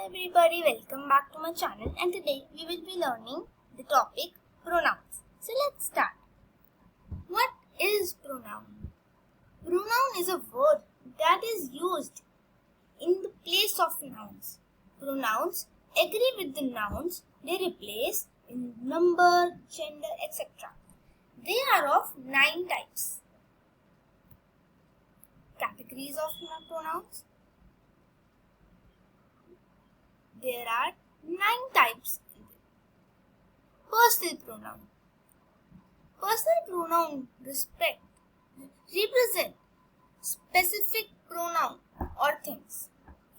everybody, welcome back to my channel, and today we will be learning the topic pronouns. So let's start. What is pronoun? Pronoun is a word that is used in the place of nouns. Pronouns agree with the nouns they replace in number, gender, etc. They are of 9 types. Categories of pronouns. There are 9 types. Personal pronoun. Personal pronoun represent specific pronoun or things.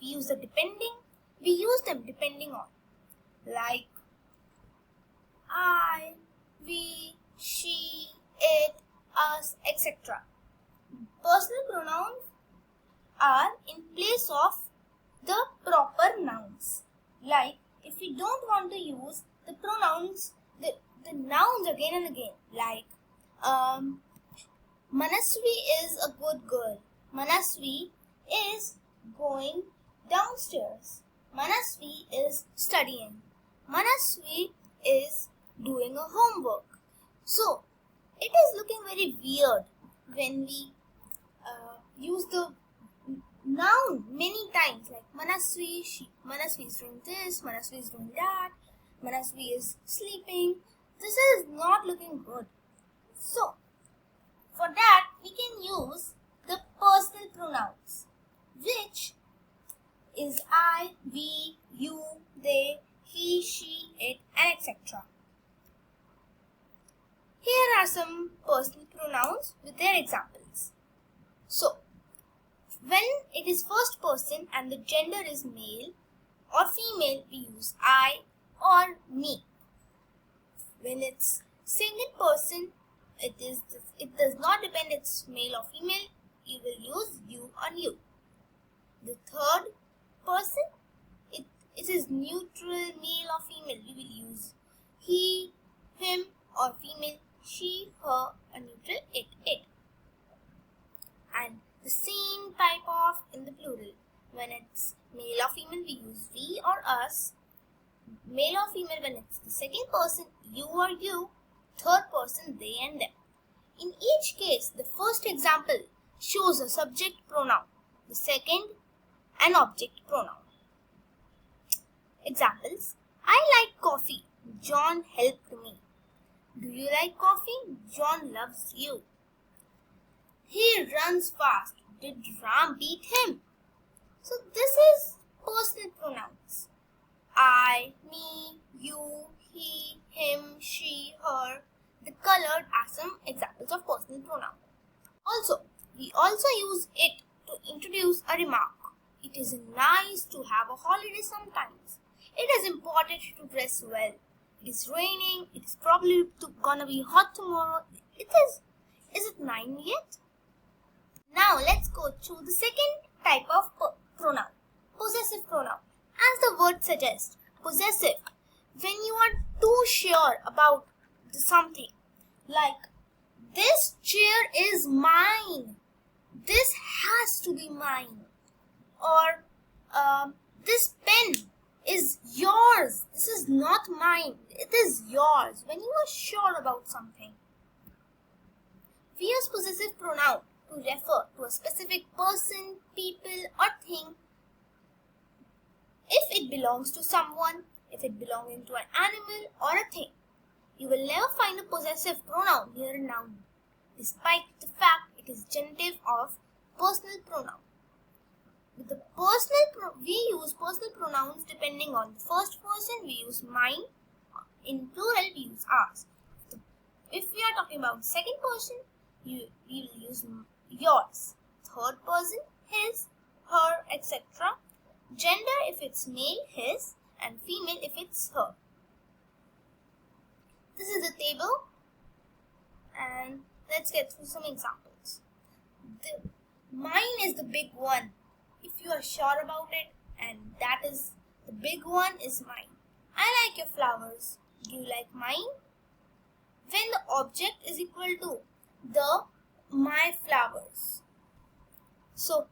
We use them depending on, like I, we, she, it, us, etc. Personal pronouns are in place of the proper nouns. Like if we don't want to use the pronouns, the nouns again and again, like Manasvi is a good girl. Manasvi is going downstairs. Manasvi is studying. Manasvi is doing a homework. So it is looking very weird when we use the noun many times, like Manasvi is doing this, Manasvi is doing that, Manasvi is sleeping. This is not looking good. So, for that we can use the personal pronouns, which is I, we, you, they, he, she, it, and etc. Here are some personal pronouns with their examples. So, when it is first person and the gender is male or female, we use I or me. When it's single person, it does not depend it's male or female, you will use you or you. The third person, it is neutral, male or female, you will use he, him, or female, she, her, or neutral, it. And the same type of in the plural. When it's male or female, we use we or us. Male or female, when it's the second person, you or you. Third person, they and them. In each case, the first example shows a subject pronoun. The second, an object pronoun. Examples. I like coffee. John helped me. Do you like coffee? John loves you. He runs fast. Did Ram beat him? So this is personal pronouns. I, me, you, he, him, she, her. The colored are some examples of personal pronoun. Also, we also use it to introduce a remark. It is nice to have a holiday sometimes. It is important to dress well. It is raining. It is probably gonna be hot tomorrow. Is it 9 yet? Now let's go to the second type of pronoun, possessive pronoun. As the word suggests, possessive, when you are too sure about something, like this chair is mine, this has to be mine, or this pen is yours, this is not mine, it is yours. When you are sure about something, we use possessive pronoun to refer to a specific person, people, or thing. If it belongs to someone, if it belongs to an animal or a thing. You will never find a possessive pronoun near a noun, despite the fact it is genitive of personal pronoun. With the we use personal pronouns depending on the first person, we use mine. In plural, we use ours. If we are talking about second person, we will use yours. Third person, his, her, etc. Gender, if it's male, his, and female, if it's her. This is the table, and let's get through some examples. Mine is the big one. If you are sure about it, and that is the big one is mine. I like your flowers. Do you like mine? When the object is equal to the my flowers. So,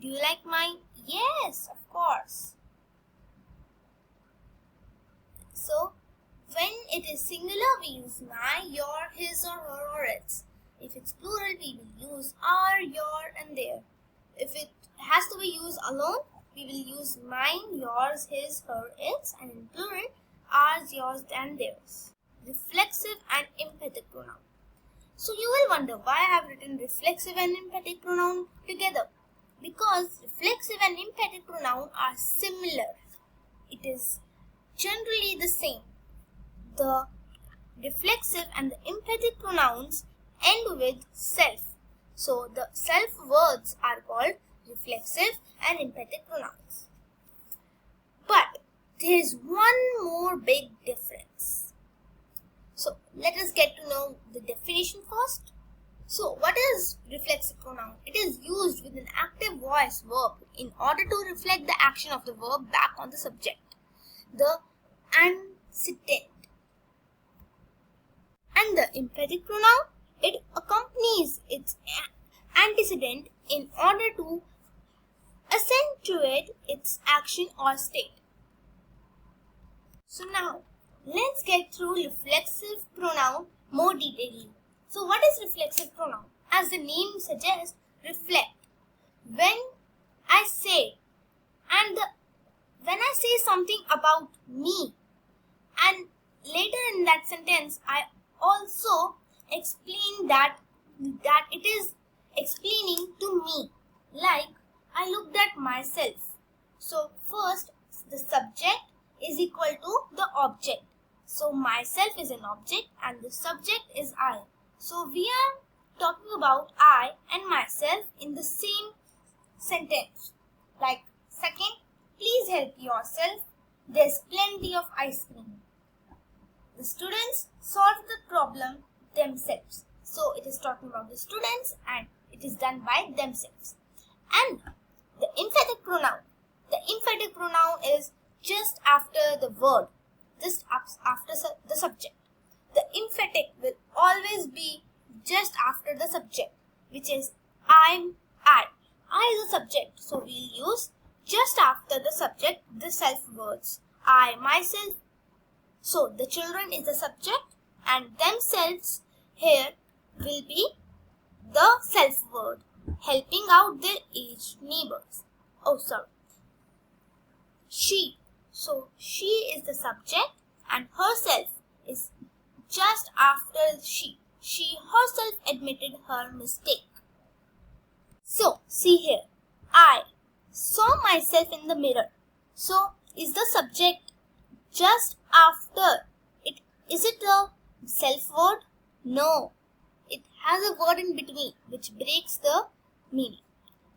do you like mine? Yes, of course. it is singular, we use my, your, his or her or its. If it's plural, we will use our, your and their. If it has to be used alone, we will use mine, yours, his, her, its, and in plural, ours, yours and theirs. Reflexive and emphatic pronoun. So you will wonder why I have written reflexive and emphatic pronoun together. Because reflexive and emphatic pronoun are similar. It is generally the same. The reflexive and the emphatic pronouns end with self. So the self words are called reflexive and emphatic pronouns. But there is one more big difference. So let us get to know the definition first. So what is reflexive pronoun? It is used with an active voice verb in order to reflect the action of the verb back on the subject, the antecedent. And the emphatic pronoun, it accompanies its antecedent in order to accentuate its action or state. So now, let's get through reflexive pronoun more detailedly. So what is reflexive pronoun? As the name suggests, reflect. When I say something about me, and later in that sentence I also explain that it is explaining to me, like I looked at myself. So first the subject is equal to the object. So myself is an object and the subject is I. So we are talking about I and myself in the same sentence. Like second, please help yourself. There's plenty of ice cream. The students solved the problem themselves. So it is talking about the students and it is done by themselves. And the emphatic pronoun. The emphatic pronoun is just after the word, just after the subject. The emphatic will always be just after the subject, which is I. I is the subject, so we'll use just after the subject the self words. I, myself. So the children is the subject and themselves here will be the self word, helping out their aged neighbors. She. So she is the subject and herself is just after she. She herself admitted her mistake. So see here, I saw myself in the mirror. So is the subject just after it? Is it a self word? No. It has a word in between which breaks the meaning.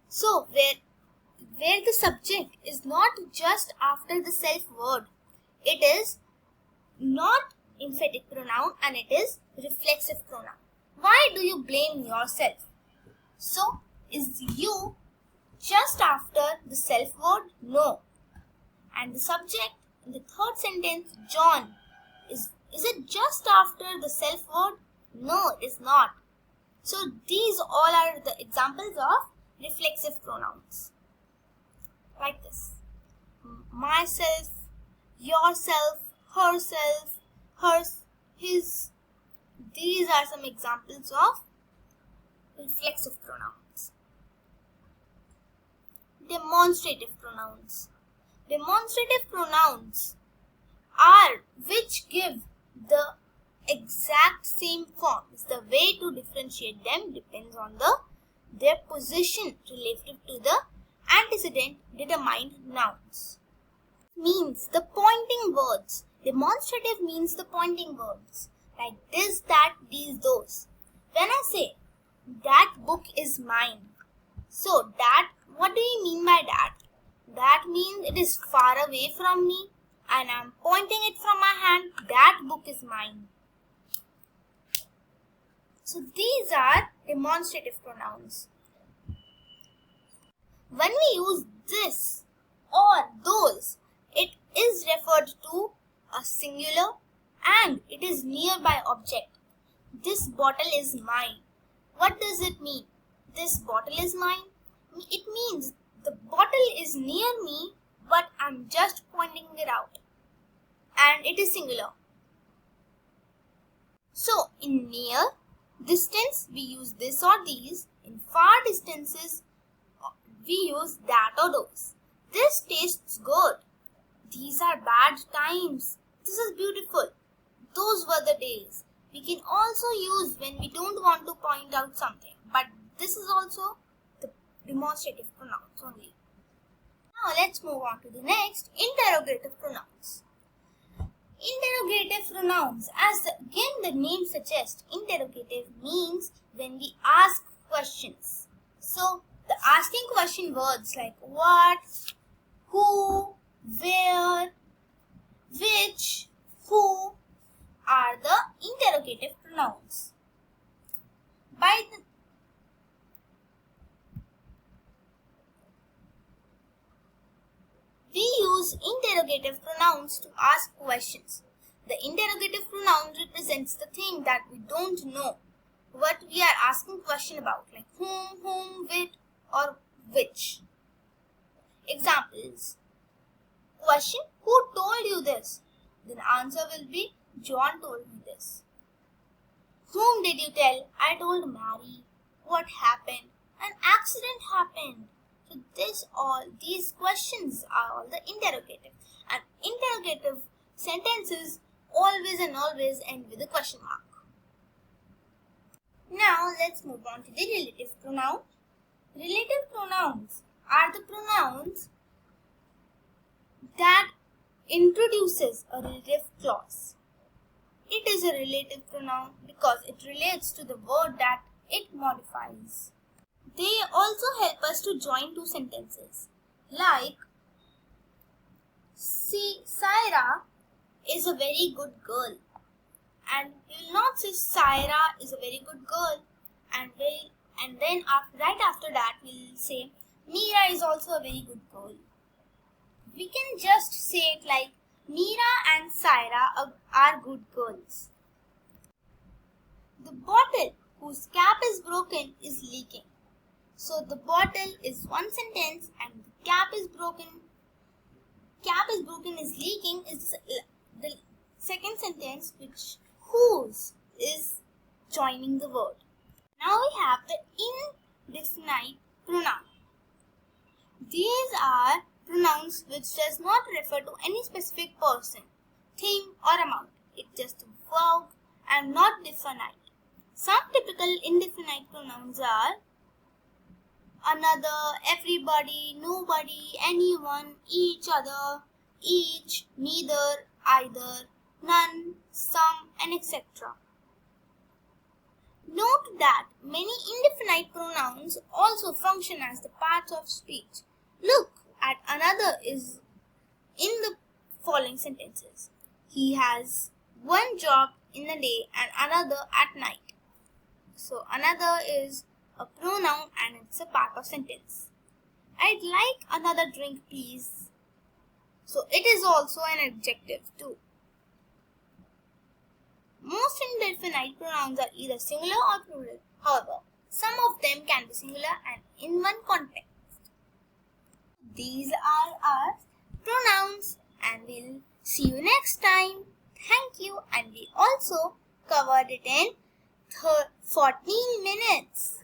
So where the subject is not just after the self word, it is not emphatic pronoun and it is reflexive pronoun. Why do you blame yourself? So is you just after the self word? No. And the subject in the third sentence, John, is it just after the self word? No, it is not. So these all are the examples of reflexive pronouns. Like this. Myself, yourself, herself, hers, his. These are some examples of reflexive pronouns. Demonstrative pronouns. Demonstrative pronouns are which give the exact same forms. The way to differentiate them depends on their position relative to the antecedent determined nouns. Means the pointing words. Demonstrative means the pointing words. Like this, that, these, those. When I say, that book is mine. So that, what do you mean by that? That means it is far away from me and I am pointing it from my hand. That book is mine. So these are demonstrative pronouns. When we use this or those, it is referred to a singular and it is nearby object. This bottle is mine. What does it mean? This bottle is mine? It means the bottle is near me but I'm just pointing it out. And it is singular. So in near distance we use this or these. In far distances we use that or those. This tastes good. These are bad times. This is beautiful. Those were the days. We can also use when we don't want to point out something. But this is also the demonstrative pronouns only. Now let's move on to the next, interrogative pronouns. Interrogative pronouns, as again the name suggests, interrogative means when we ask questions. So the asking question words like what, who, where, which, who are the interrogative pronouns. We use interrogative pronouns to ask questions. The interrogative pronoun represents the thing that we don't know, what we are asking question about, like whom, with, or which. Examples. Question, who told you this? Then answer will be, John told me this. Whom did you tell? I told Mary. What happened? An accident happened. So these questions are all the interrogative. And interrogative sentences always and always end with a question mark. Now let's move on to the relative pronoun. Relative pronouns are the pronouns that introduces a relative clause. It is a relative pronoun because it relates to the word that it modifies. They also help us to join two sentences. Like, see, Saira is a very good girl. And we will not say Saira is a very good girl. And then right after that we will say Meera is also a very good girl. We can just say it like Meera and Saira are good girls. The bottle whose cap is broken is leaking. So the bottle is one sentence and the cap is broken is leaking is the second sentence, which whose is joining the word. Now we have the indefinite pronoun. These are pronouns which does not refer to any specific person, thing or amount. It's just a verb and not definite. Some typical indefinite pronouns are another, everybody, nobody, anyone, each other, each, neither, either, none, some, and etc. Note that many indefinite pronouns also function as the parts of speech. Look at another is in the following sentences. He has one job in the day and another at night. So another is a pronoun and it's a part of sentence. I'd like another drink, please. So it is also an adjective too. Most indefinite pronouns are either singular or plural. However, some of them can be singular and in one context. These are our pronouns and we'll see you next time. Thank you, and we also covered it in 14 minutes.